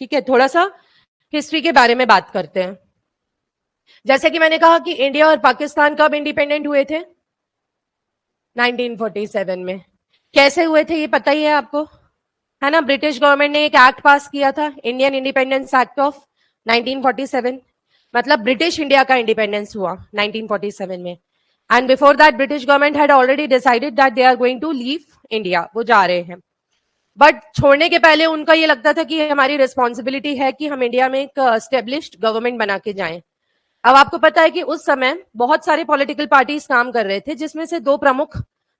ठीक है, थोड़ा सा हिस्ट्री के बारे में बात करते हैं। जैसे कि मैंने कहा कि इंडिया और पाकिस्तान कब इंडिपेंडेंट हुए थे? 1947 में। कैसे हुए थे ये पता ही है आपको, है ना? ब्रिटिश गवर्नमेंट ने एक एक्ट पास किया था, इंडियन इंडिपेंडेंस एक्ट ऑफ 1947। मतलब ब्रिटिश इंडिया का इंडिपेंडेंस हुआ 1947 में। And before that British government had already decided that they are going to leave India, वो जा रहे हैं। बट छोड़ने के पहले उनका ये लगता था कि हमारी रिस्पॉन्सिबिलिटी है कि हम इंडिया में एक एस्टेब्लिश्ड गवर्नमेंट बना के जाएं। अब आपको पता है कि उस समय बहुत सारे पॉलिटिकल पार्टीज काम कर रहे थे, जिसमें से दो प्रमुख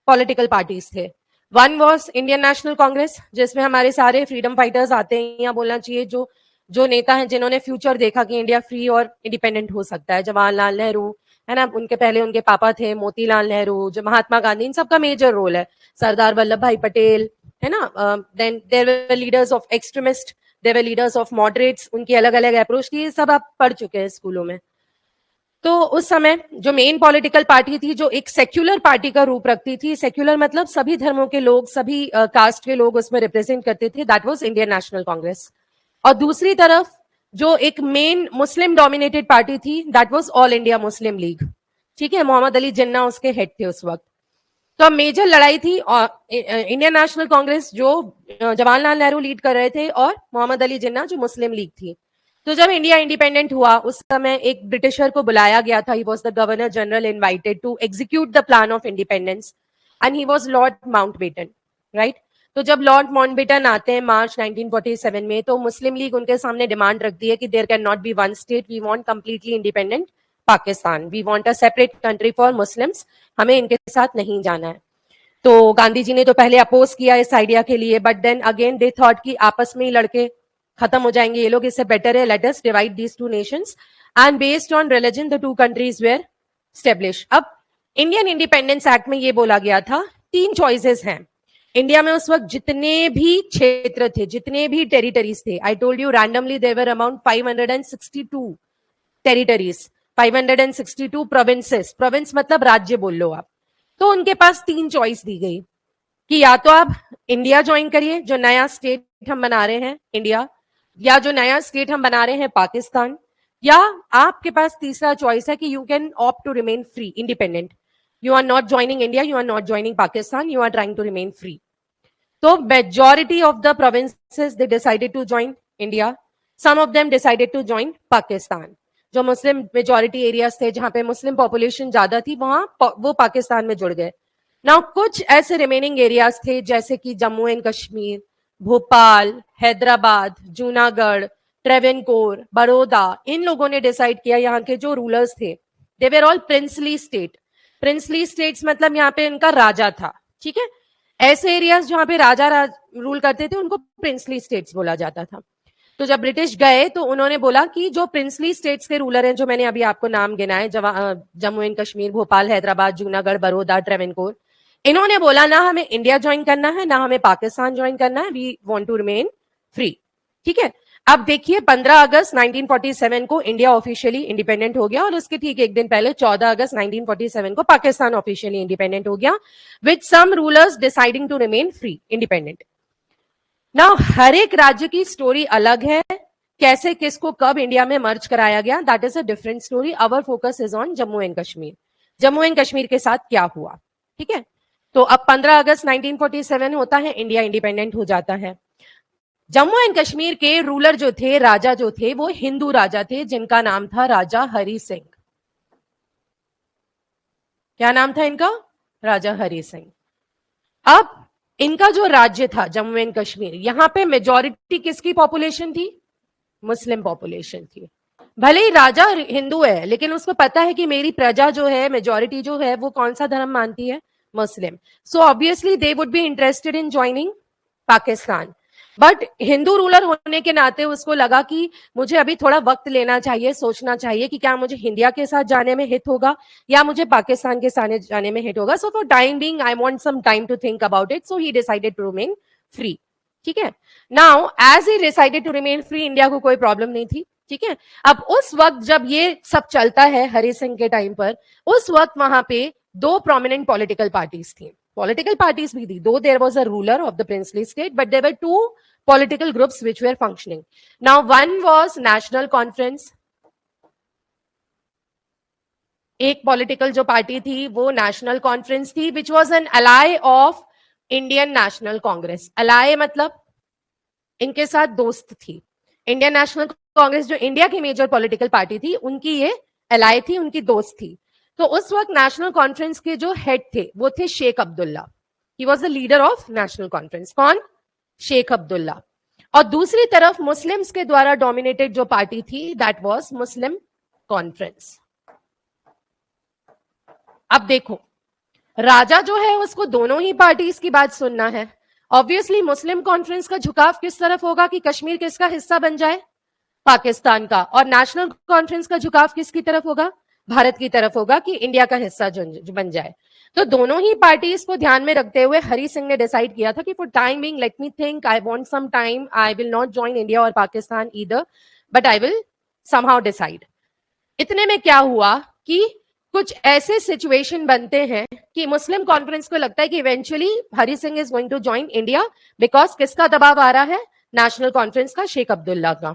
पॉलिटिकल पार्टीज थे। One was Indian National Congress, जिसमें हमारे सारे फ्रीडम फाइटर्स आते हैं, या बोलना चाहिए जो जो नेता हैं जिन्होंने फ्यूचर देखा कि इंडिया फ्री और इंडिपेंडेंट हो सकता है। जवाहरलाल नेहरू, है ना, उनके पहले उनके पापा थे मोतीलाल नेहरू, जो महात्मा गांधी, इन सबका मेजर रोल है। सरदार वल्लभ भाई पटेल, है ना। Then there were leaders of extremist, there were leaders of moderates, उनकी अलग अलग अप्रोच थी, सब आप पढ़ चुके हैं स्कूलों में। तो उस समय जो मेन पॉलिटिकल पार्टी थी, जो एक सेक्युलर पार्टी का रूप रखती थी, सेक्युलर मतलब सभी धर्मों के लोग, सभी कास्ट के लोग उसमें रिप्रेजेंट करते थे, that was Indian National Congress. और दूसरी तरफ जो एक मेन मुस्लिम डोमिनेटेड पार्टी थी, that was all India Muslim league. ठीक है, मोहम्मद अली जिन्ना उसके हेड थे उस वक्त। तो अब मेजर लड़ाई थी, और इंडियन नेशनल कांग्रेस जो जवाहरलाल नेहरू लीड कर रहे थे, और मोहम्मद अली जिन्ना जो मुस्लिम लीग थी। तो जब इंडिया इंडिपेंडेंट हुआ, उस समय एक ब्रिटिशर को बुलाया गया था, he was the governor general invited to execute the plan of independence, and he was Lord Mountbatten, right. तो जब लॉर्ड माउंटबेटन आते हैं मार्च 1947 में, तो मुस्लिम लीग उनके सामने डिमांड रखती है कि there can not be one state, we want completely independent Pakistan, we want a separate country for Muslims, हमें इनके साथ नहीं जाना है। तो गांधी जी ने तो पहले अपोज किया इस आइडिया के लिए, but then again they thought कि आपस में ही लड़के खत्म हो जाएंगे ये लोग, इससे बेटर है let us divide these two nations, and based on religion the two countries were establish. अब इंडियन इंडिपेंडेंस एक्ट में ये बोला गया था, तीन चॉइसेस हैं। इंडिया में उस वक्त जितने भी क्षेत्र थे, जितने भी टेरिटरीज थे, I told you randomly there were around 562 territories, 562 provinces, province मतलब राज्य बोल लो आप। तो उनके पास तीन चॉइस दी गई कि या तो आप इंडिया ज्वाइन करिए, जो नया स्टेट हम बना रहे हैं इंडिया, या जो नया स्टेट हम बना रहे हैं पाकिस्तान, या आपके पास तीसरा चॉइस है कि you can opt to remain free, independent. You are not joining India, you are not joining Pakistan, you are trying to remain free. तो majority of the provinces they decided to join India, some of them decided to join Pakistan. जो Muslim majority areas थे, जहां पे Muslim population ज्यादा थी, वहां वो पाकिस्तान में जुड़ गए। नाउ कुछ ऐसे रिमेनिंग एरियाज थे, जैसे कि जम्मू एंड कश्मीर, भोपाल, हैदराबाद, जूनागढ़, ट्रेवेनकोर, बड़ौदा, इन लोगों ने डिसाइड किया, यहाँ के जो रूलर्स थे, they were all princely state. Princely states मतलब यहाँ पे इनका राजा था, ठीक है। ऐसे एरियाज जहां पे राजा रूल करते थे, उनको प्रिंसली स्टेट्स बोला जाता था। तो जब ब्रिटिश गए, तो उन्होंने बोला कि जो प्रिंसली स्टेट्स के रूलर हैं, जो मैंने अभी आपको नाम गिनाए, जम्मू एंड कश्मीर, भोपाल, हैदराबाद, जूनागढ़, बड़ौदा, ट्रेवेनकोर, इन्होंने बोला ना हमें इंडिया ज्वाइन करना है, ना हमें पाकिस्तान ज्वाइन करना है, we want to remain free. ठीक है। अब देखिए 15 अगस्त 1947 को इंडिया ऑफिशियली इंडिपेंडेंट हो गया, और उसके ठीक एक दिन पहले 14 अगस्त 1947 को पाकिस्तान ऑफिशियली इंडिपेंडेंट हो गया, with some rulers deciding to remain free, independent. Now हर एक राज्य की स्टोरी अलग है, कैसे किसको कब इंडिया में मर्ज कराया गया, that is a different story. Our focus is on Jammu and Kashmir. Jammu and Kashmir के साथ क्या हुआ, ठीक है। तो अब 15 अगस्त 1947 होता है, इंडिया इंडिपेंडेंट हो जाता है। जम्मू एंड कश्मीर के रूलर जो थे, राजा जो थे, वो हिंदू राजा थे, जिनका नाम था राजा हरि सिंह। क्या नाम था इनका? राजा हरि सिंह। अब इनका जो राज्य था जम्मू एंड कश्मीर, यहां पे मेजॉरिटी किसकी पॉपुलेशन थी? मुस्लिम पॉपुलेशन थी। भले ही राजा हिंदू है, लेकिन उसको पता है कि मेरी प्रजा जो है, मेजॉरिटी जो है, वो कौन सा धर्म मानती है? Muslim. So obviously they would be interested in joining Pakistan. But Hindu ruler होने के नाते उसको लगा कि मुझे अभी थोड़ा वक्त लेना चाहिए, सोचना चाहिए कि क्या मुझे इंडिया के साथ जाने में हित होगा या मुझे पाकिस्तान के साथ जाने में हित होगा। So for time being I want some time to think about it, so he decided to remain free. ठीक है। Now as he decided to remain free, India को कोई प्रॉब्लम नहीं थी। ठीक है। अब उस वक्त जब ये सब चलता है हरि सिंह के टाइम पर, उस वक्त वहां पे दो प्रोमिनेंट पॉलिटिकल पार्टीज थी, पॉलिटिकल पार्टीज भी थी, though there was a ruler of the princely state, but there were two political groups which were functioning. Now, one was National Conference. एक पॉलिटिकल जो पार्टी थी वो नेशनल कॉन्फ्रेंस थी, which was an ally of Indian National Congress. Ally मतलब इनके साथ दोस्त थी. इंडियन नेशनल कांग्रेस जो इंडिया की मेजर पॉलिटिकल पार्टी थी, उनकी ये अलाय थी, उनकी दोस्त थी. तो उस वक्त नेशनल कॉन्फ्रेंस के जो हेड थे वो थे Sheikh Abdullah. He was the leader of National Conference. कौन? शेख अब्दुल्ला. और दूसरी तरफ मुस्लिम्स के द्वारा डोमिनेटेड जो पार्टी थी, दैट वॉज मुस्लिम कॉन्फ्रेंस. अब देखो, राजा जो है उसको दोनों ही पार्टीज की बात सुनना है. ऑब्वियसली मुस्लिम कॉन्फ्रेंस का झुकाव किस तरफ होगा कि कश्मीर किसका हिस्सा बन जाए? पाकिस्तान का. और नेशनल कॉन्फ्रेंस का झुकाव किसकी तरफ होगा? भारत की तरफ होगा कि इंडिया का हिस्सा जो बन जाए. तो दोनों ही पार्टीज को ध्यान में रखते हुए हरि सिंह ने डिसाइड किया था कि for time being let me think, I want some time, I will not join India और Pakistan either, but I will somehow decide. इतने में क्या हुआ कि कुछ ऐसे सिचुएशन बनते हैं कि मुस्लिम कॉन्फ्रेंस को लगता है कि eventually Hari Singh is going to join India, because किसका दबाव आ रहा है? नेशनल कॉन्फ्रेंस का, शेख अब्दुल्ला का.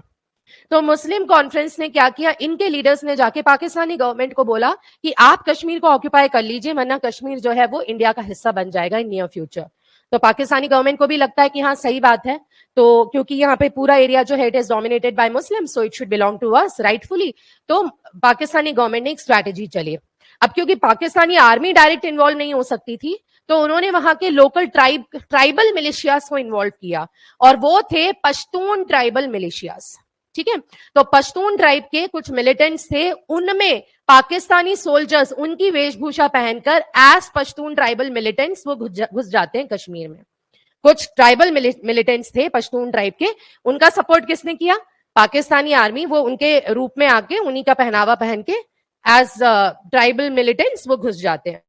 तो मुस्लिम कॉन्फ्रेंस ने क्या किया? इनके लीडर्स ने जाके पाकिस्तानी गवर्नमेंट को बोला कि आप कश्मीर को ऑक्यूपाई कर लीजिए, वरना कश्मीर जो है वो इंडिया का हिस्सा बन जाएगा इन नियर फ्यूचर. तो पाकिस्तानी गवर्नमेंट को भी लगता है कि हाँ सही बात है, तो क्योंकि यहाँ पे पूरा एरिया जो है it is dominated by Muslim, so it should belong to us rightfully. तो पाकिस्तानी गवर्नमेंट ने एक स्ट्रैटेजी चली. अब क्योंकि पाकिस्तानी आर्मी डायरेक्ट इन्वॉल्व नहीं हो सकती थी, तो उन्होंने वहां के लोकल ट्राइबल मिलिशियास को इन्वॉल्व किया, और वो थे पश्तून ट्राइबल मिलिशियास. ठीक है. तो पश्तून ट्राइब के कुछ मिलिटेंट्स थे, उनमें पाकिस्तानी सोल्जर्स उनकी वेशभूषा पहनकर एज पश्तून ट्राइबल मिलिटेंट्स वो घुस जाते हैं कश्मीर में. कुछ ट्राइबल मिलिटेंट्स थे पश्तून ट्राइब के, उनका सपोर्ट किसने किया? पाकिस्तानी आर्मी. वो उनके रूप में आके उन्हीं का पहनावा पहन के एज ट्राइबल मिलिटेंट्स वो घुस जाते हैं.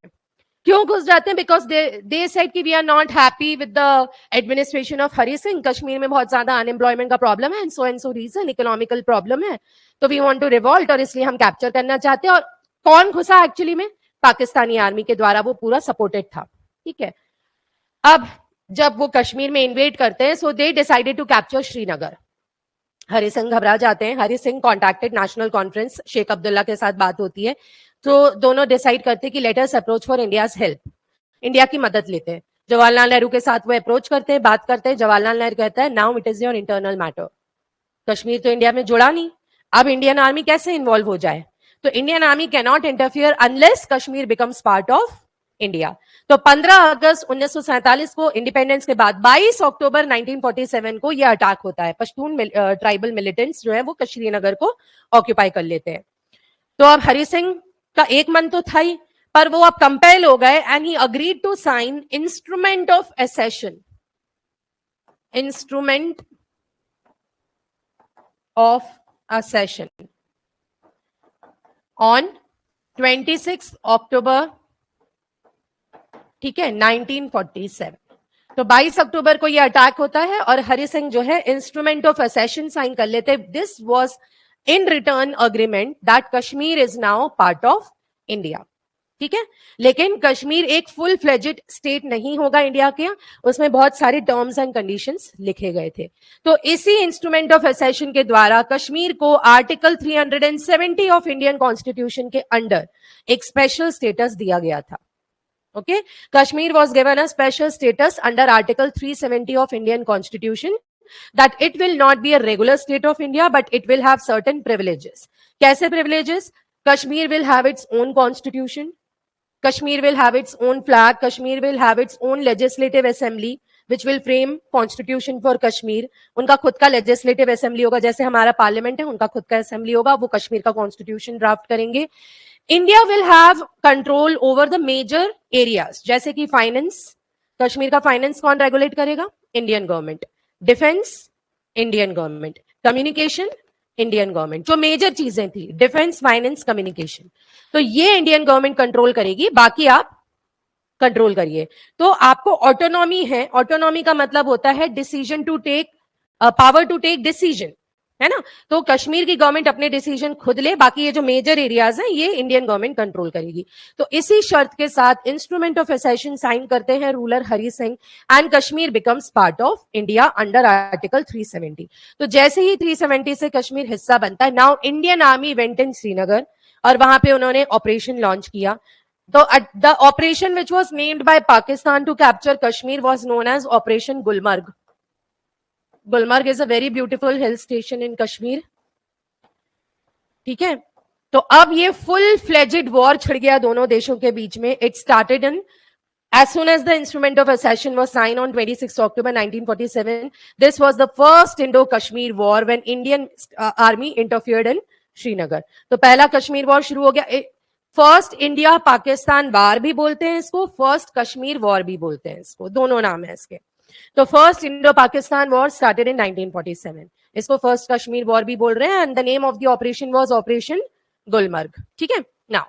क्यों घुस जाते हैं? बिकॉज दे सेड कि we are not happy with the administration of Hari Singh. Kashmir में बहुत ज्यादा अनएम्प्लॉयमेंट का प्रॉब्लम है, and so reason, economical problem है, तो वी वांट टू रिवॉल्ट, और इसलिए हम कैप्चर करना चाहते हैं. और कौन घुसा एक्चुअली में? पाकिस्तानी आर्मी के द्वारा वो पूरा सपोर्टेड था. ठीक है. अब जब वो कश्मीर में इन्वेड करते हैं, so they decided to capture Srinagar. Hari Singh घबरा जाते हैं. हरि सिंह कॉन्टैक्टेड नेशनल कॉन्फ्रेंस, शेख अब्दुल्ला के साथ बात होती है, तो दोनों डिसाइड करते हैं कि let us approach for India's help. India की मदद लेते हैं. जवाहरलाल नेहरू के साथ वो अप्रोच करते हैं, बात करते हैं. जवाहरलाल नेहरू कहता है now it is your internal matter. Kashmir तो इंडिया में जुड़ा नहीं, अब इंडियन आर्मी कैसे इन्वॉल्व हो जाए? तो Indian army can not interfere unless Kashmir becomes part of India. तो 15 अगस्त 1947 को इंडिपेंडेंस के बाद 22 अक्टूबर 1947 को यह अटैक होता है. पश्तून ट्राइबल मिलिटेंट्स जो है वो श्रीनगर को ऑक्यूपाई कर लेते हैं. तो अब हरि सिंह का एक मन तो था ही, पर वो अब कंपेल हो गए, and he agreed to sign instrument of accession. Instrument of accession on 26 October, ठीक है, 1947. तो 22 अक्टूबर को यह अटैक होता है और हरि सिंह जो है इंस्ट्रूमेंट ऑफ असेशन साइन कर लेते हैं. This was in return agreement that Kashmir is now part of India. ठीक है. लेकिन कश्मीर एक फुल फ्लेजेड स्टेट नहीं होगा इंडिया के, उसमें बहुत सारे टर्म्स एंड कंडीशंस लिखे गए थे. तो इसी इंस्ट्रूमेंट ऑफ असेशन के द्वारा कश्मीर को आर्टिकल 370 ऑफ इंडियन कॉन्स्टिट्यूशन के अंडर एक स्पेशल स्टेटस दिया गया था. Okay, Kashmir was given a special status under Article 370 of Indian Constitution that it will not be a regular state of India, but it will have certain privileges. कैसे privileges? Kashmir will have its own constitution. Kashmir will have its own flag. Kashmir will have its own legislative assembly, which will frame constitution for Kashmir. उनका खुद का legislative assembly होगा, जैसे हमारा parliament है, उनका खुद का assembly होगा, वो कश्मीर का constitution draft करेंगे. India will have control over the major areas, जैसे कि फाइनेंस. कश्मीर का फाइनेंस कौन रेगुलेट करेगा? Indian government. Defence, Indian government. Communication, Indian government. जो मेजर चीजें थी, डिफेंस, फाइनेंस, कम्युनिकेशन, तो ये इंडियन गवर्नमेंट कंट्रोल करेगी, बाकी आप कंट्रोल करिए. तो आपको ऑटोनॉमी है. ऑटोनॉमी का मतलब होता है decision to take, power to take decision. है ना। तो कश्मीर की गवर्नमेंट अपने डिसीजन खुद ले, बाकी ये जो मेजर एरियाज हैं ये इंडियन गवर्नमेंट कंट्रोल करेगी। तो इसी शर्त के साथ इंस्ट्रूमेंट ऑफ एसेशन साइन करते हैं ruler Hari Singh and Kashmir becomes part of India under article 370। तो जैसे ही 370 से कश्मीर हिस्सा बनता है, now Indian army went in Srinagar और वहां पे उन्होंने ऑपरेशन लॉन्च किया। तो the operation which was named by Pakistan to capture Kashmir was known as operation Gulmarg. Gulmarg is a very beautiful hill station in Kashmir. ठीक है, तो अब ये फुल फ्लेजेड वॉर छिड़ गया दोनों देशों के बीच में। It started in as soon as the instrument of accession was signed on 26 October 1947. This was the first Indo-Kashmir war when Indian army interfered in Srinagar. तो पहला कश्मीर वॉर शुरू हो गया। फर्स्ट इंडिया पाकिस्तान वार भी बोलते हैं इसको, फर्स्ट कश्मीर वॉर भी बोलते हैं इसको, दोनों नाम है इसके। तो first Indo Pakistan war started in 1947, इसको फर्स्ट कश्मीर वॉर भी बोल रहे हैं and the name of the operation was operation Gulmarg. ठीक है, नाउ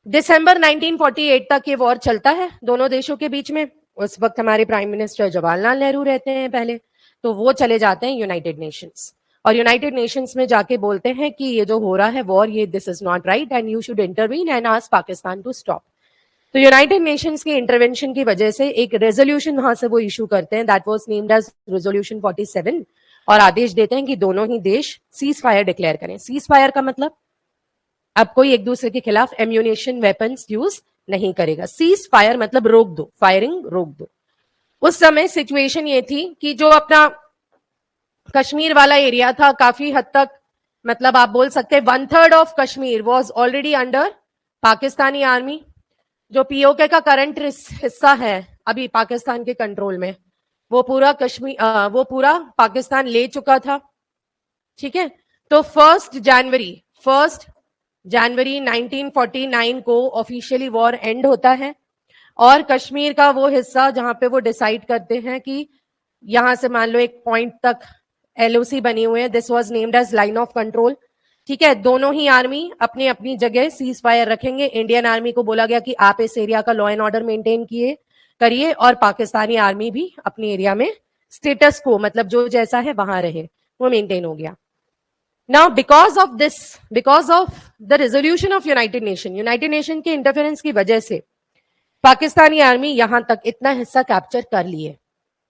दिसंबर 1948 तक ये वॉर चलता है दोनों देशों के बीच में। उस वक्त हमारे प्राइम मिनिस्टर जवाहरलाल नेहरू रहते हैं पहले, तो वो चले जाते हैं यूनाइटेड नेशंस और यूनाइटेड नेशंस में जाके बोलते हैं कि ये जो हो रहा है वॉर, ये this is not right and you should intervene and ask Pakistan to stop. तो यूनाइटेड नेशंस के इंटरवेंशन की वजह से एक रेजोल्यूशन वहां से वो इशू करते हैं, that was named as resolution 47, और आदेश देते हैं कि दोनों ही देश सीज फायर डिक्लेयर करें। सीज फायर का मतलब अब कोई एक दूसरे के खिलाफ एम्यूनेशन वेपन्स यूज नहीं करेगा। सीज फायर मतलब रोक दो, फायरिंग रोक दो। उस समय सिचुएशन ये थी कि जो अपना कश्मीर वाला एरिया था काफी हद तक, मतलब आप बोल सकते हैं 1/3 of Kashmir was already under Pakistani army. जो पीओके का करंट हिस्सा है अभी पाकिस्तान के कंट्रोल में, वो पूरा वो पूरा पाकिस्तान ले चुका था। ठीक है, तो 1 जनवरी 1949 को ऑफिशियली वॉर एंड होता है और कश्मीर का वो हिस्सा जहां पे वो डिसाइड करते हैं कि यहां से मान लो एक पॉइंट तक एलओसी बनी हुई है, this was named as line of control. ठीक है, दोनों ही आर्मी अपनी अपनी जगह सीज फायर रखेंगे। इंडियन आर्मी को बोला गया कि आप इस एरिया का लॉ एंड ऑर्डर मेंटेन करिए और पाकिस्तानी आर्मी भी अपने एरिया में स्टेटस को, मतलब जो जैसा है वहां रहे, वो मेंटेन हो गया। Now, because of the resolution of United nation के इंटरफेरेंस की वजह से पाकिस्तानी आर्मी यहां तक इतना हिस्सा कैप्चर कर लिए।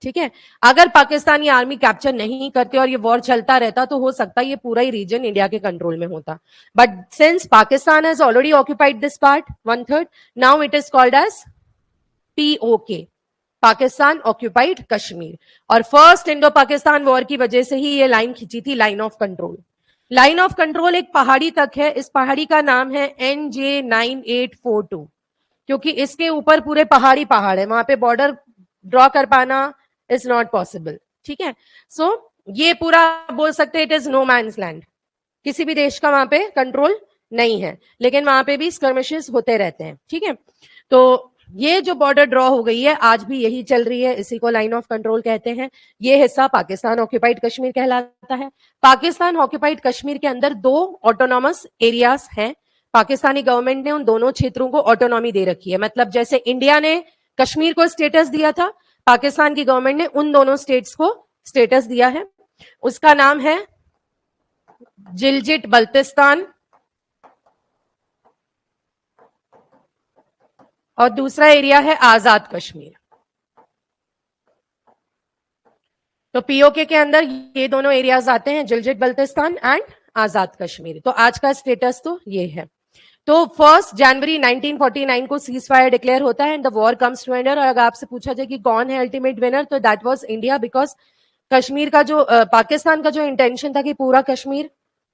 ठीक है, अगर पाकिस्तानी आर्मी कैप्चर नहीं करते और ये वॉर चलता रहता तो हो सकता है ये पूरा ही रीजन इंडिया के कंट्रोल में होता, but since Pakistan has already occupied this part 1/3, now it is called as POK, Pakistan occupied Kashmir. और फर्स्ट इंडो पाकिस्तान वॉर की वजह से ही ये लाइन खींची थी, line of control. Line of control एक पहाड़ी तक है, इस पहाड़ी का नाम है NJ9842, क्योंकि इसके ऊपर पूरे पहाड़ है, वहां पे बॉर्डर ड्रॉ कर पाना इज नॉट पॉसिबल। ठीक है, सो ये पूरा बोल सकते हैं it is no man's land, किसी भी देश का वहां पे कंट्रोल नहीं है, लेकिन वहां पे भी स्कर्मिशेस होते रहते हैं। ठीक है, तो ये जो बॉर्डर ड्रॉ हो गई है आज भी यही चल रही है, इसी को लाइन ऑफ कंट्रोल कहते हैं। ये हिस्सा पाकिस्तान ऑक्यूपाइड कश्मीर कहलाता है। पाकिस्तान ऑक्यूपाइड कश्मीर के अंदर 2 ऑटोनॉमस एरियाज हैं। पाकिस्तानी गवर्नमेंट ने उन दोनों क्षेत्रों को ऑटोनॉमी दे रखी है, मतलब जैसे इंडिया ने कश्मीर को स्टेटस दिया था, पाकिस्तान की गवर्नमेंट ने उन दोनों स्टेट्स को स्टेटस दिया है। उसका नाम है जिलजिट बल्तिस्तान और दूसरा एरिया है आजाद कश्मीर। तो पीओके के अंदर ये दोनों एरियाज आते हैं, जिलजिट बल्तिस्तान एंड आजाद कश्मीर। तो आज का स्टेटस तो ये है। तो 1 जनवरी 1949 को सीज फायर डिक्लेयर होता है and the war comes to end. और अगर आपसे पूछा जाए कि कौन है अल्टीमेट विनर, तो that was India, because Kashmir का जो पाकिस्तान का जो इंटेंशन था कि पूरा कश्मीर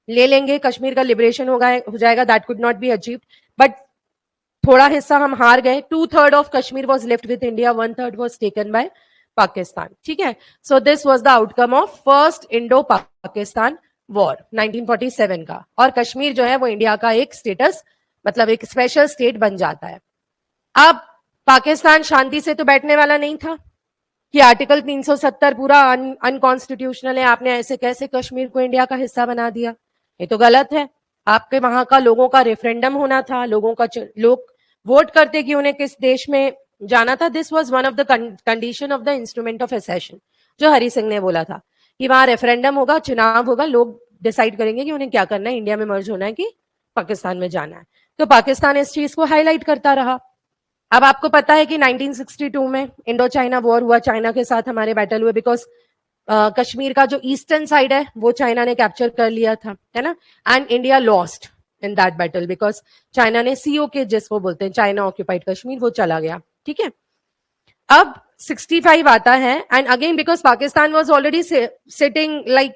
ले लेंगे, कश्मीर का लिबरेशन हो जाएगा, that could not be achieved, but थोड़ा हिस्सा हम हार गए। 2/3 of Kashmir was left with India, 1/3 was taken by Pakistan. ठीक है, so this was the outcome of first Indo Pakistan war 1947 का। और कश्मीर जो है वो इंडिया का एक स्टेटस, मतलब एक स्पेशल स्टेट बन जाता है। अब पाकिस्तान शांति से तो बैठने वाला नहीं था कि आर्टिकल 370 पूरा अनकॉन्स्टिट्यूशनल है, आपने ऐसे कैसे कश्मीर को इंडिया का हिस्सा बना दिया, ये तो गलत है। आपके वहां का लोगों का रेफरेंडम होना था, लोग वोट करते कि उन्हें किस देश में जाना था। This was one of the condition of the instrument of accession, जो हरि सिंह ने बोला था कि वहां रेफरेंडम होगा, चुनाव होगा, लोग डिसाइड करेंगे कि उन्हें क्या करना है, इंडिया में मर्ज होना है कि पाकिस्तान में जाना है। तो पाकिस्तान इस चीज को हाईलाइट करता रहा। अब आपको पता है कि 1962 में इंडो चाइना वॉर हुआ, चाइना के साथ हमारे बैटल हुए, बिकॉज कश्मीर का जो ईस्टर्न साइड है वो चाइना ने कैप्चर कर लिया था, है ना, and India lost in that battle because China ने सीओ के, जिसको बोलते हैं चाइना ऑक्यूपाइड कश्मीर, वो चला गया। ठीक है, अब 65 आता है and again because Pakistan was already sitting like,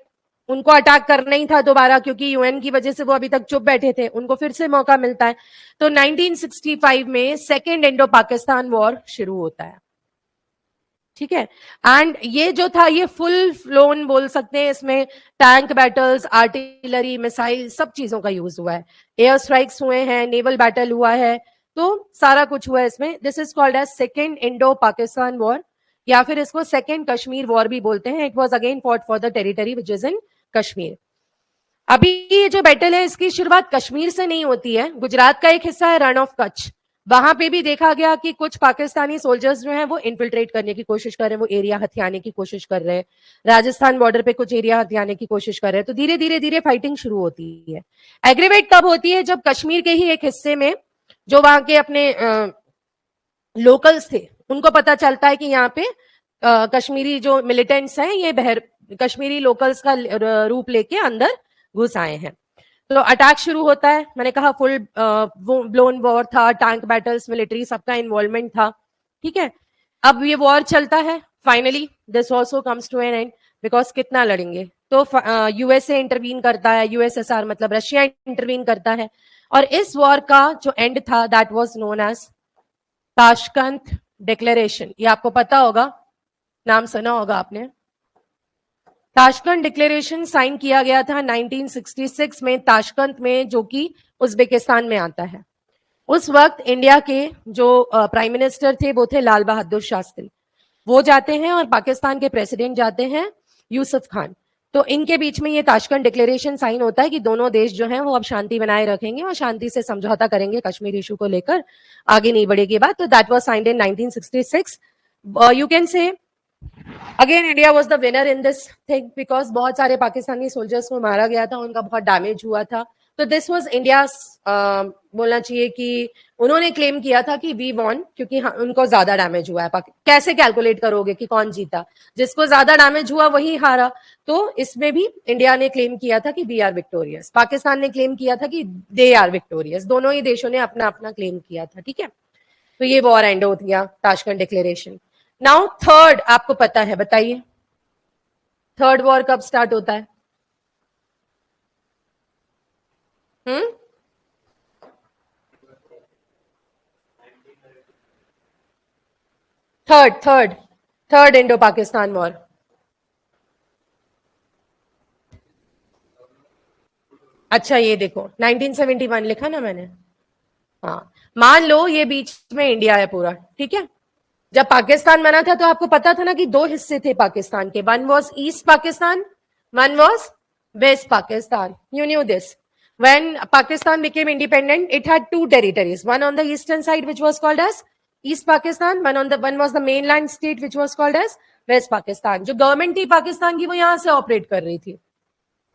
उनको अटैक करना ही था दोबारा, क्योंकि यूएन की वजह से वो अभी तक चुप बैठे थे, उनको फिर से मौका मिलता है। तो 1965 में सेकेंड इंडो पाकिस्तान वॉर शुरू होता है। ठीक है, एंड ये जो था ये फुल फ्लोन बोल सकते हैं, इसमें टैंक बैटल्स, आर्टिलरी, मिसाइल, सब चीजों का यूज हुआ है, एयर स्ट्राइक्स हुए हैं, नेवल बैटल हुआ है, तो सारा कुछ हुआ है इसमें। This is called as second Indo Pakistan war, या फिर इसको सेकेंड कश्मीर वॉर भी बोलते हैं। It was again fought for the territory which is in Kashmir. अभी ये जो बैटल है इसकी शुरुआत कश्मीर से नहीं होती है, गुजरात का एक हिस्सा है रण ऑफ कच्छ, वहां पे भी देखा गया कि कुछ पाकिस्तानी सोल्जर्स जो हैं वो इन्फिल्ट्रेट करने की कोशिश कर रहे हैं, वो एरिया हथियाने की कोशिश कर रहे हैं, राजस्थान बॉर्डर पे कुछ एरिया हथियाने की कोशिश कर रहे हैं। तो धीरे धीरे धीरे फाइटिंग शुरू होती है। एग्रीवेट तब होती है जब कश्मीर के ही एक हिस्से में जो वहां के अपने लोकल्स थे उनको पता चलता है कि यहाँ पे कश्मीरी जो मिलिटेंट्स हैं ये कश्मीरी लोकल्स का रूप लेके अंदर घुस आए हैं। तो अटैक शुरू होता है, मैंने कहा फुल ब्लोन वॉर था, टैंक बैटल्स, मिलिट्री, सबका इन्वॉल्वमेंट था। ठीक है, अब ये वॉर चलता है, finally this also comes to an end, because कितना लड़ेंगे। तो यूएसए इंटरवीन करता है, यूएसएसआर मतलब रशिया इंटरवीन करता है, और इस वॉर का जो एंड था that was known as Tashkent declaration. ये आपको पता होगा, नाम सुना होगा आपने। ताशकंद डिक्लेरेशन साइन किया गया था 1966 में ताशकंद में, जो कि उज्बेकिस्तान में आता है। उस वक्त इंडिया के जो प्राइम मिनिस्टर थे वो थे लाल बहादुर शास्त्री, वो जाते हैं, और पाकिस्तान के प्रेसिडेंट जाते हैं यूसुफ खान। तो इनके बीच में ये ताशकंद डिक्लेरेशन साइन होता है कि दोनों देश जो हैं वो अब शांति बनाए रखेंगे और शांति से समझौता करेंगे, कश्मीर इशू को लेकर आगे नहीं बढ़ेगी बात। तो that was signed in 1966। You can say again India was the winner in this thing, because बहुत सारे पाकिस्तानी सोल्जर्स को मारा गया था, उनका बहुत डैमेज हुआ था। तो दिस वॉज इंडिया, बोलना चाहिए कि उन्होंने क्लेम किया था कि वी वॉन, क्योंकि उनको ज्यादा डैमेज हुआ है। कैसे कैलकुलेट करोगे कि कौन जीता, जिसको ज्यादा डैमेज हुआ वही हारा। तो इसमें भी इंडिया ने क्लेम किया था कि वी आर विक्टोरियस, पाकिस्तान ने क्लेम किया था कि दे आर विक्टोरियस, दोनों ही देशों ने अपना अपना क्लेम किया था। ठीक है, तो ये वॉर एंड हो गया, ताशकंद डिक्लेरेशन। नाउ थर्ड आपको पता है, बताइए थर्ड वॉर कब स्टार्ट होता है? Third Indo Pakistan war. अच्छा ये देखो 1971 लिखा ना मैंने, हाँ, मान लो ये बीच में इंडिया है पूरा। ठीक है, जब पाकिस्तान बना था तो आपको पता था ना कि दो हिस्से थे पाकिस्तान के, one was east Pakistan, one was west Pakistan. You knew this? when Pakistan became independent, it had two territories, one on the eastern side which was called as East Pakistan, one was the mainland state which was called as West Pakistan. जो government थी पाकिस्तान की वो यहां से operate कर रही थी,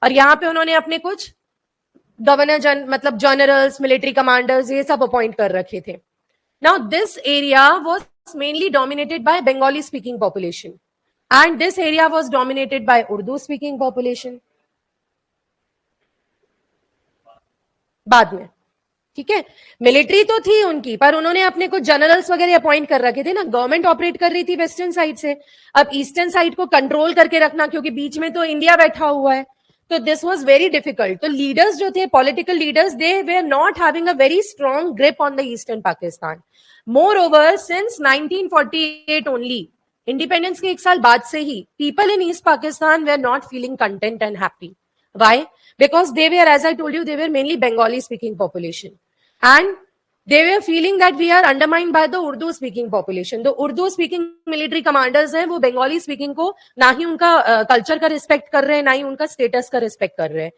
और यहाँ पे उन्होंने अपने कुछ गवर्नर मतलब जनरल्स, मिलिट्री कमांडर्स, ये सब अपॉइंट कर रखे थे। Now this area was mainly dominated by Bengali speaking population, and this area was dominated by Urdu speaking population. बाद में, ठीक है, मिलिट्री तो थी उनकी, पर उन्होंने अपने कुछ जनरल्स वगैरह अपॉइंट कर रखे थे ना, गवर्नमेंट ऑपरेट कर रही थी वेस्टर्न साइड से, अब ईस्टर्न साइड को कंट्रोल करके रखना, क्योंकि बीच में तो इंडिया बैठा हुआ है, तो दिस वाज वेरी डिफिकल्ट। तो लीडर्स जो थे, political leaders, they were not having a very strong grip on the eastern Pakistan. Moreover since 1948 only, independence के एक साल बाद से ही, people in east Pakistan were not feeling content and happy. Why? Because they were, as I told you, they were mainly Bengali speaking population, and they were feeling that we are undermined by the Urdu speaking population. The Urdu speaking military commanders हैं वो Bengali speaking को ना ही उनका culture का respect कर रहे हैं, ना ही उनका स्टेटस का रिस्पेक्ट कर रहे हैं।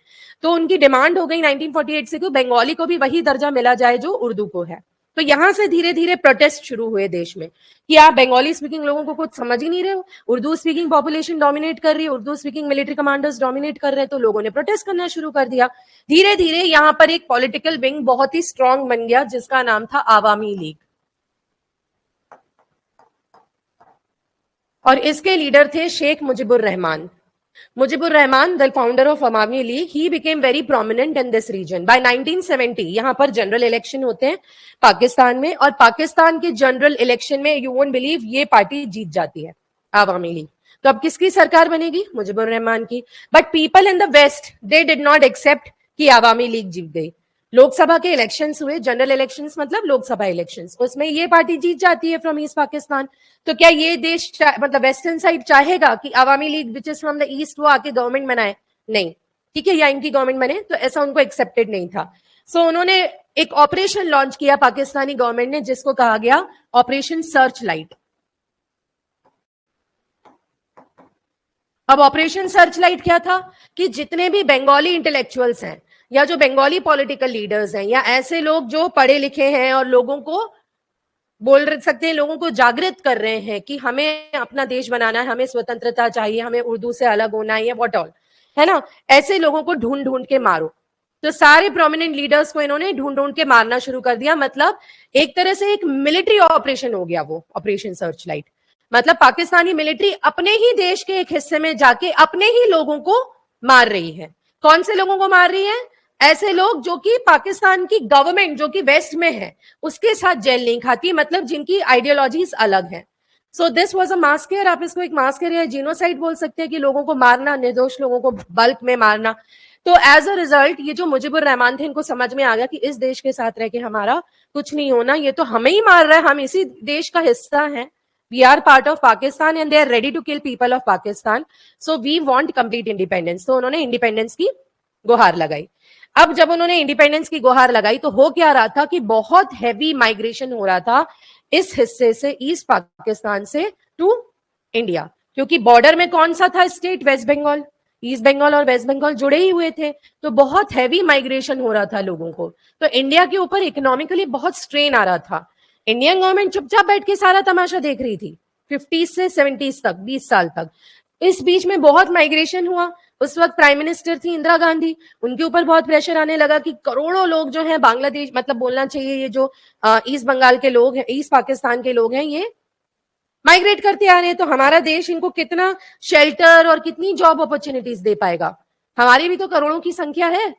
तो उनकी डिमांड हो गई 1948 से कि बंगाली को भी वही दर्जा मिला जाए जो उर्दू को है। तो यहां से धीरे धीरे प्रोटेस्ट शुरू हुए देश में कि आप बंगाली स्पीकिंग लोगों को कुछ समझ ही नहीं रहे हो, उर्दू स्पीकिंग पॉपुलेशन डोमिनेट कर रही है, Urdu speaking military commanders dominate कर रहे हैं, तो लोगों ने प्रोटेस्ट करना शुरू कर दिया। धीरे धीरे यहां पर एक पॉलिटिकल विंग बहुत ही स्ट्रांग बन गया जिसका नाम था आवामी लीग, और इसके लीडर थे Sheikh Mujibur Rahman. Mujibur Rahman, the founder of Awami League, he became very prominent in this region. By 1970, यहाँ पर जनरल इलेक्शन होते हैं पाकिस्तान में, और पाकिस्तान के जनरल इलेक्शन में यू वोंट बिलीव ये पार्टी जीत जाती है, आवामी लीग। तो अब किसकी सरकार बनेगी? मुजीबुर रहमान की। But people in the west they did not accept कि आवामी लीग जीत गई। लोकसभा के इलेक्शंस हुए, जनरल इलेक्शंस मतलब लोकसभा इलेक्शंस, उसमें ये पार्टी जीत जाती है फ्रॉम ईस्ट पाकिस्तान। तो क्या ये देश मतलब वेस्टर्न साइड चाहेगा कि Awami league which is from the east वो आके गवर्नमेंट बनाए? नहीं, ठीक है, या इनकी गवर्नमेंट बने, तो ऐसा उनको एक्सेप्टेड नहीं था। सो उन्होंने एक ऑपरेशन लॉन्च किया पाकिस्तानी गवर्नमेंट ने जिसको कहा गया ऑपरेशन सर्च लाइट। अब ऑपरेशन सर्च लाइट क्या था कि जितने भी बंगाली इंटेलेक्चुअल्स हैं या जो बंगाली पॉलिटिकल लीडर्स हैं या ऐसे लोग जो पढ़े लिखे हैं और लोगों को बोल सकते हैं, लोगों को जागृत कर रहे हैं कि हमें अपना देश बनाना है, हमें स्वतंत्रता चाहिए, हमें उर्दू से अलग होना है, व्हाट ऑल, है ना, ऐसे लोगों को ढूंढ ढूंढ के मारो। तो सारे प्रोमिनेंट लीडर्स को इन्होंने ढूंढ ढूंढ के मारना शुरू कर दिया। मतलब एक तरह से एक मिलिट्री ऑपरेशन हो गया वो ऑपरेशन सर्च लाइट। मतलब पाकिस्तानी मिलिट्री अपने ही देश के एक हिस्से में जाके अपने ही लोगों को मार रही है। कौन से लोगों को मार रही है? ऐसे लोग जो कि पाकिस्तान की गवर्नमेंट जो कि वेस्ट में है उसके साथ जेल नहीं खाती, मतलब जिनकी आइडियोलॉजीज अलग है। सो दिस वाज अ मास्केयर, आप इसको एक मास्केयर या जीनोसाइड बोल सकते हैं कि लोगों को मारना, निर्दोष लोगों को बल्क में मारना। तो एज अ रिजल्ट ये जो मुजीबुर रहमान थे इनको समझ में आ गया कि इस देश के साथ रह के हमारा कुछ नहीं होना, ये तो हमें ही मार रहा है, हम इसी देश का हिस्सा है, we are part of Pakistan and they are ready to kill people of Pakistan, so we want complete independence। तो उन्होंने इंडिपेंडेंस की गुहार लगाई। अब जब उन्होंने इंडिपेंडेंस की गुहार लगाई तो हो क्या रहा था कि बहुत हैवी माइग्रेशन हो रहा था इस हिस्से से, ईस्ट पाकिस्तान से टू इंडिया, क्योंकि बॉर्डर में कौन सा था state? West Bengal. East Bengal और वेस्ट बंगाल जुड़े ही हुए थे, तो बहुत हैवी माइग्रेशन हो रहा था लोगों को। तो इंडिया के ऊपर इकोनॉमिकली बहुत स्ट्रेन आ रहा था। इंडियन गवर्नमेंट चुपचाप बैठ के सारा तमाशा देख रही थी 50s से 70s तक, 20 साल तक। इस बीच में बहुत माइग्रेशन हुआ। उस वक्त प्राइम मिनिस्टर थी इंदिरा गांधी, उनके ऊपर बहुत प्रेशर आने लगा कि करोड़ों लोग जो हैं बांग्लादेश, मतलब बोलना चाहिए ये जो ईस्ट बंगाल के लोग हैं, ईस्ट पाकिस्तान के लोग हैं, ये माइग्रेट करते आ रहे हैं, तो हमारा देश इनको कितना शेल्टर और कितनी जॉब अपॉर्चुनिटीज दे पाएगा? हमारी भी तो करोड़ों की संख्या है।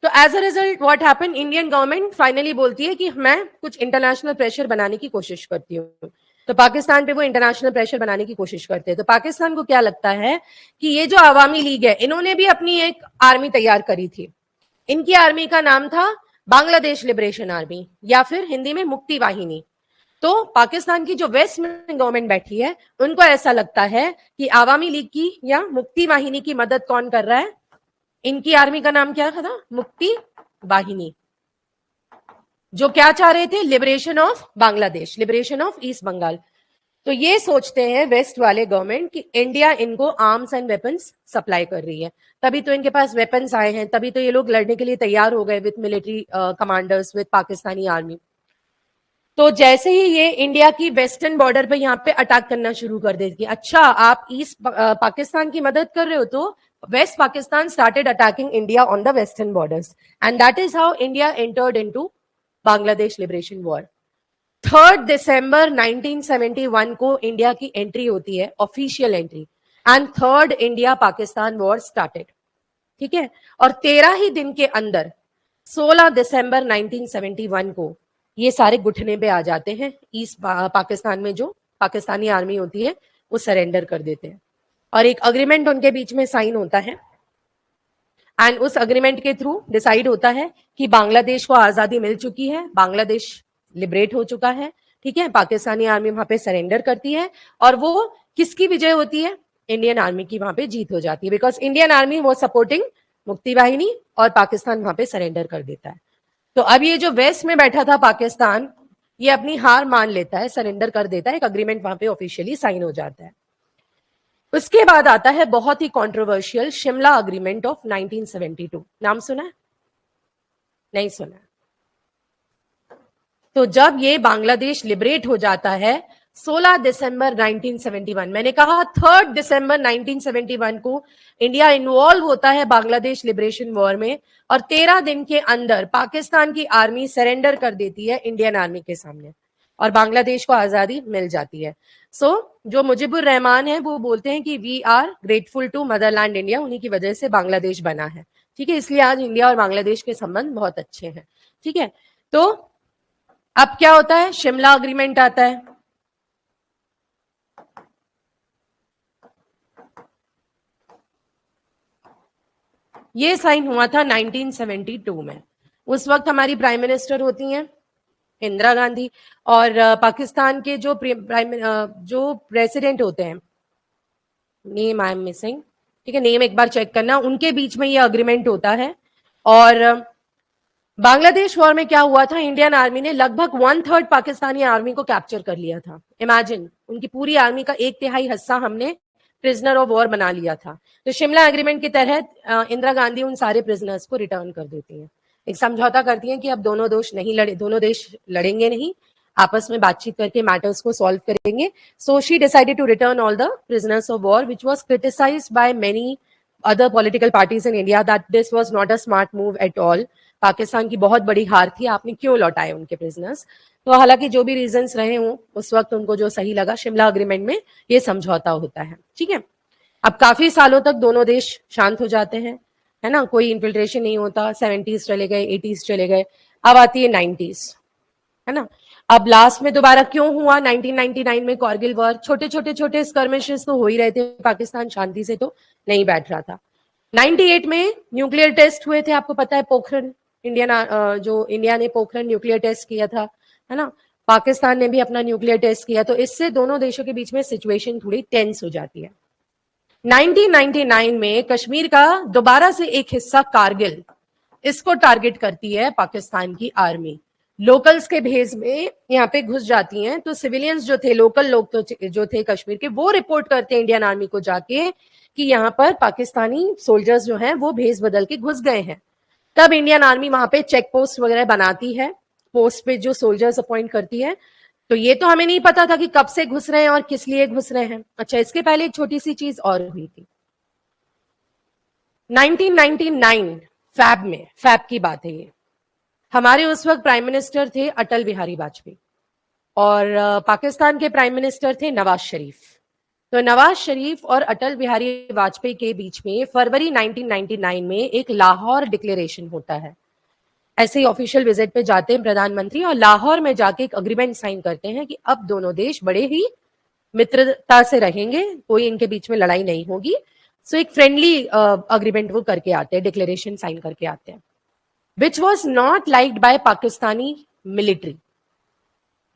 तो as a result what happen, Indian government finally बोलती है कि मैं कुछ इंटरनेशनल प्रेशर बनाने की कोशिश करती हूँ। तो पाकिस्तान पे वो इंटरनेशनल प्रेशर बनाने की कोशिश करते हैं। तो पाकिस्तान को क्या लगता है कि ये जो आवामी लीग है इन्होंने भी अपनी एक आर्मी तैयार करी थी। इनकी आर्मी का नाम था बांग्लादेश लिबरेशन आर्मी, या फिर हिंदी में मुक्ति वाहिनी। तो पाकिस्तान की जो वेस्ट में गवर्नमेंट बैठी है उनको ऐसा लगता है कि आवामी लीग की या मुक्ति वाहिनी की मदद कौन कर रहा है? इनकी आर्मी का नाम क्या था? मुक्ति वाहिनी, जो क्या चाह रहे थे? Liberation of Bangladesh, liberation of east Bengal. तो ये सोचते हैं वेस्ट वाले गवर्नमेंट कि इंडिया इनको आर्म्स एंड वेपन्स सप्लाई कर रही है, तभी तो इनके पास वेपन्स आए हैं, तभी तो ये लोग लड़ने के लिए तैयार हो गए with military commanders, with Pakistani army. तो जैसे ही ये इंडिया की वेस्टर्न बॉर्डर पे यहाँ पे अटैक करना शुरू कर देती है, अच्छा आप ईस्ट पाकिस्तान की मदद कर रहे हो, तो West Pakistan started attacking India on the western borders, and that is how India entered into Bangladesh Liberation War। 3 दिसंबर 1971 को इंडिया की एंट्री होती है, official entry, and third India Pakistan war started. ठीक है, और 13 ही दिन के अंदर 16 दिसंबर 1971 को ये सारे घुटने पे आ जाते हैं। ईस्ट पाकिस्तान में जो पाकिस्तानी आर्मी होती है वो सरेंडर कर देते हैं, और एक अग्रीमेंट उनके बीच में साइन होता है, एंड उस अग्रीमेंट के थ्रू डिसाइड होता है कि बांग्लादेश को आजादी मिल चुकी है, बांग्लादेश लिबरेट हो चुका है। ठीक है, पाकिस्तानी आर्मी वहां पे सरेंडर करती है, और वो किसकी विजय होती है? इंडियन आर्मी की वहां पे जीत हो जाती है, बिकॉज इंडियन आर्मी वो सपोर्टिंग मुक्ति वाहिनी, और पाकिस्तान वहां पे सरेंडर कर देता है। तो अब ये जो वेस्ट में बैठा था पाकिस्तान, ये अपनी हार मान लेता है, सरेंडर कर देता है, एक अग्रीमेंट वहां पे ऑफिशियली साइन हो जाता है। उसके बाद आता है बहुत ही कंट्रोवर्शियल शिमला अग्रीमेंट ऑफ 1972। नाम सुना है? नहीं सुना? तो जब ये बांग्लादेश लिबरेट हो जाता है 16 दिसंबर 1971, मैंने कहा 3 दिसंबर 1971 को इंडिया इन्वॉल्व होता है बांग्लादेश लिबरेशन वॉर में, और 13 दिन के अंदर पाकिस्तान की आर्मी सरेंडर कर देती है इंडियन आर्मी के सामने और बांग्लादेश को आजादी मिल जाती है। सो जो मुजीबुर रहमान है वो बोलते हैं कि we are grateful to motherland India, उन्हीं की वजह से बांग्लादेश बना है। ठीक है, इसलिए आज इंडिया और बांग्लादेश के संबंध बहुत अच्छे हैं। ठीक है, तो अब क्या होता है, शिमला अग्रीमेंट आता है। ये साइन हुआ था 1972 में। उस वक्त हमारी प्राइम मिनिस्टर होती हैं इंदिरा गांधी, और पाकिस्तान के जो प्रेसिडेंट होते हैं, नेम आई एम मिसिंग, ठीक है, नेम एक बार चेक करना, उनके बीच में ये अग्रीमेंट होता है। और बांग्लादेश वॉर में क्या हुआ था, इंडियन आर्मी ने लगभग 1/3 पाकिस्तानी आर्मी को कैप्चर कर लिया था। इमेजिन, उनकी पूरी आर्मी का 1/3 हिस्सा हमने प्रिजनर ऑफ वॉर बना लिया था। तो शिमला एग्रीमेंट के तहत इंदिरा गांधी उन सारे प्रिजनर्स को रिटर्न कर देती हैं, एक समझौता करती हैं कि अब दोनों देश लड़ेंगे नहीं, आपस में बातचीत करके मैटर्स को सॉल्व करेंगे। So she decided to return all the prisoners of war, which was criticised by many other political parties in India that this was not a smart move at all. Pakistan की बहुत बड़ी हार थी, आपने क्यों लौटाए उनके प्रिजनर्स। तो हालांकि जो भी रीजंस रहे हों, उस वक्त उनको जो सही लगा, शिमला अग्रीमेंट में ये समझौता होता है। ठीक है, अब काफी सालों तक दोनों देश शांत हो जाते हैं, है ना, कोई इन्फिल्ट्रेशन नहीं होता। 70s चले गए, 80s चले गए, अब आती है 90s, है ना। अब लास्ट में दोबारा क्यों हुआ 1999 में कारगिल वॉर, छोटे स्कर्मिशेस तो हो ही रहे थे, पाकिस्तान शांति से तो नहीं बैठ रहा था। 98 में न्यूक्लियर टेस्ट हुए थे, आपको पता है, पोखरण, इंडिया ने पोखरण न्यूक्लियर टेस्ट किया था, है ना, पाकिस्तान ने भी अपना न्यूक्लियर टेस्ट किया। तो इससे दोनों देशों के बीच में सिचुएशन थोड़ी टेंस हो जाती है। 1999 में कश्मीर का दोबारा से एक हिस्सा कारगिल, इसको टारगेट करती है पाकिस्तान की आर्मी। लोकल्स के भेज में यहाँ पे घुस जाती हैं, तो सिविलियंस जो थे, लोकल लोग तो जो थे कश्मीर के, वो रिपोर्ट करते हैं इंडियन आर्मी को जाके कि यहाँ पर पाकिस्तानी सोल्जर्स जो हैं वो भेज बदल के घुस गए हैं। तब इंडियन आर्मी वहां पे चेक पोस्ट वगैरह बनाती है, पोस्ट पे जो सोल्जर्स अपॉइंट करती है। तो ये तो हमें नहीं पता था कि कब से घुस रहे हैं और किस लिए घुस रहे हैं। अच्छा, इसके पहले एक छोटी सी चीज और हुई थी 1999 फैब में, फैब की बात है ये। हमारे उस वक्त प्राइम मिनिस्टर थे अटल बिहारी वाजपेयी और पाकिस्तान के प्राइम मिनिस्टर थे नवाज शरीफ। तो नवाज शरीफ और अटल बिहारी वाजपेयी के बीच में फरवरी 1999 में एक लाहौर डिक्लेरेशन होता है। ऐसे ही ऑफिशियल विजिट पे जाते हैं प्रधानमंत्री और लाहौर में जाके एक अग्रीमेंट साइन करते हैं कि अब दोनों देश बड़े ही मित्रता से रहेंगे, कोई इनके बीच में लड़ाई नहीं होगी। सो एक फ्रेंडली अग्रीमेंट वो करके आते हैं, डिक्लेरेशन साइन करके आते हैं, which was not liked by Pakistani military.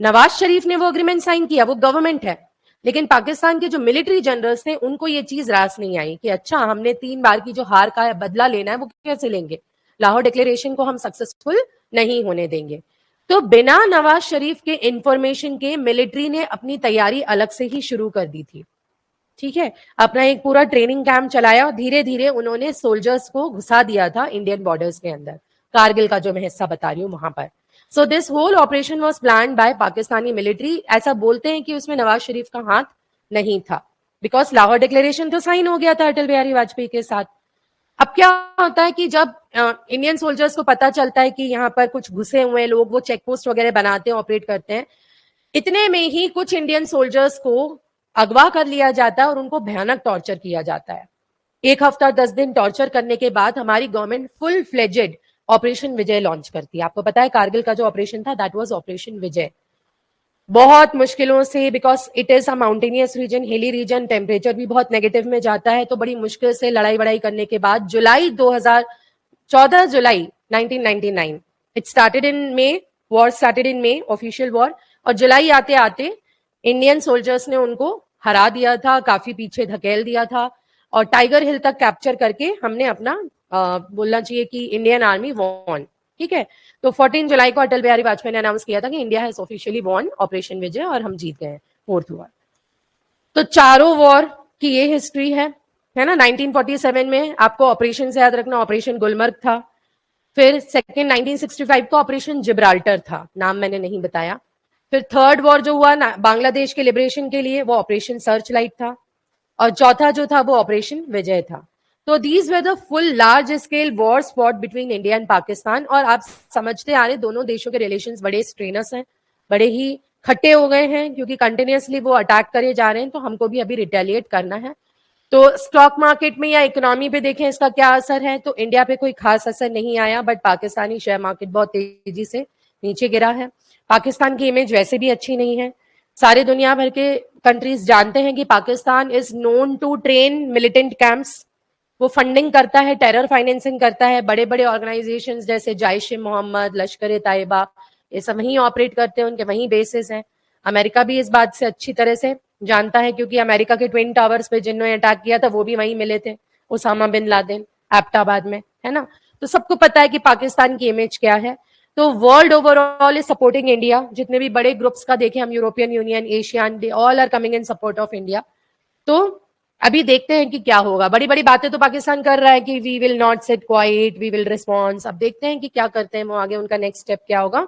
Nawaz Sharif ने वो अग्रीमेंट साइन किया, वो गवर्नमेंट है, लेकिन पाकिस्तान के जो मिलिट्री जनरल्स थे उनको ये चीज रास नहीं आई कि अच्छा, हमने 3 बार की जो हार का बदला लेना है वो कैसे लेंगे, लाहौर डिक्लेरेशन को हम सक्सेसफुल नहीं होने देंगे। तो बिना नवाज शरीफ के इंफॉर्मेशन के मिलिट्री ने अपनी तैयारी अलग से ही शुरू कर दी थी। ठीक है, अपना एक पूरा ट्रेनिंग कैंप चलाया और धीरे धीरे उन्होंने सोल्जर्स को घुसा दिया था इंडियन बॉर्डर्स के अंदर, कारगिल का जो मैं हिस्सा बता रही हूँ वहां पर। So this whole operation was planned by Pakistani military. ऐसा बोलते हैं कि उसमें नवाज शरीफ का हाथ नहीं था, बिकॉज लाहौर डिक्लेरेशन तो साइन हो गया था अटल बिहारी वाजपेयी के साथ। अब क्या होता है कि जब इंडियन सोल्जर्स को पता चलता है कि यहाँ पर कुछ घुसे हुए लोग, वो चेक पोस्ट वगैरह बनाते हैं, ऑपरेट करते हैं, इतने में ही कुछ इंडियन सोल्जर्स को अगवा कर लिया जाता है और उनको भयानक टॉर्चर किया जाता है। 1 हफ्ता 10 दिन टॉर्चर करने के बाद हमारी गवर्नमेंट फुल फ्लेजेड ऑपरेशन विजय लॉन्च करती है। आपको पता है कारगिल का जो ऑपरेशन था, दैट वाज ऑपरेशन विजय। बहुत मुश्किलों से, because it is a mountainous region, hilly region, temperature भी बहुत नेगेटिव में जाता है, तो बड़ी मुश्किल से लड़ाई वड़ाई करने के बाद 14 जुलाई 1999 it started in may, war started in may, official war, और जुलाई आते आते इंडियन सोल्जर्स ने उनको हरा दिया था, काफी पीछे धकेल दिया था और टाइगर हिल तक कैप्चर करके हमने अपना बोलना चाहिए कि इंडियन आर्मी वॉन। ठीक है, तो 14 जुलाई को अटल बिहारी वाजपेयी ने अनाउंस किया था कि India has officially won operation Vijay और हम जीत गए 4th वॉर। तो चारों वॉर की ये हिस्ट्री है ना। 1947 में आपको ऑपरेशन से याद रखना, ऑपरेशन गुलमर्ग था। फिर सेकेंड 1965 को ऑपरेशन जिब्राल्टर था, नाम मैंने नहीं बताया। फिर थर्ड वॉर जो हुआ बांग्लादेश के लिबरेशन के लिए, वो ऑपरेशन सर्च लाइट था। और चौथा जो था वो ऑपरेशन विजय था। तो these were the full large scale war spot between India and Pakistan. और आप समझते आ रहे दोनों देशों के रिलेशंस बड़े स्ट्रेनस हैं, बड़े ही खट्टे हो गए हैं, क्योंकि कंटिन्यूसली वो अटैक करे जा रहे हैं, तो हमको भी अभी रिटेलिएट करना है। तो स्टॉक मार्केट में या इकोनॉमी पे देखें इसका क्या असर है, तो इंडिया पे कोई खास असर नहीं आया, बट पाकिस्तानी शेयर मार्केट बहुत तेजी से नीचे गिरा है। पाकिस्तान की इमेज वैसे भी अच्छी नहीं है। सारे दुनिया भर के कंट्रीज जानते हैं कि Pakistan is known to train militant camps. वो फंडिंग करता है, टेरर फाइनेंसिंग करता है, बड़े बड़े ऑर्गेनाइजेशंस जैसे जाइश ए मोहम्मद, लश्कर ए ताइबा, ये सब वहीं ऑपरेट करते हैं, उनके वहीं बेसिस हैं। अमेरिका भी इस बात से अच्छी तरह से जानता है, क्योंकि अमेरिका के ट्विन टावर्स पे जिन्होंने अटैक किया था वो भी वहीं मिले थे, उसामा बिन लादेन, एबटाबाद में, है ना। तो सबको पता है कि पाकिस्तान की इमेज क्या है। तो world overall is supporting India. जितने भी बड़े ग्रुप्स का देखें हम, European Union, ASEAN, they all are coming in support of India. तो अभी देखते हैं कि क्या होगा। बड़ी बड़ी बातें तो पाकिस्तान कर रहा है कि we will not sit quiet, we will response. अब देखते हैं कि क्या करते हैं वो आगे, उनका नेक्स्ट स्टेप क्या होगा।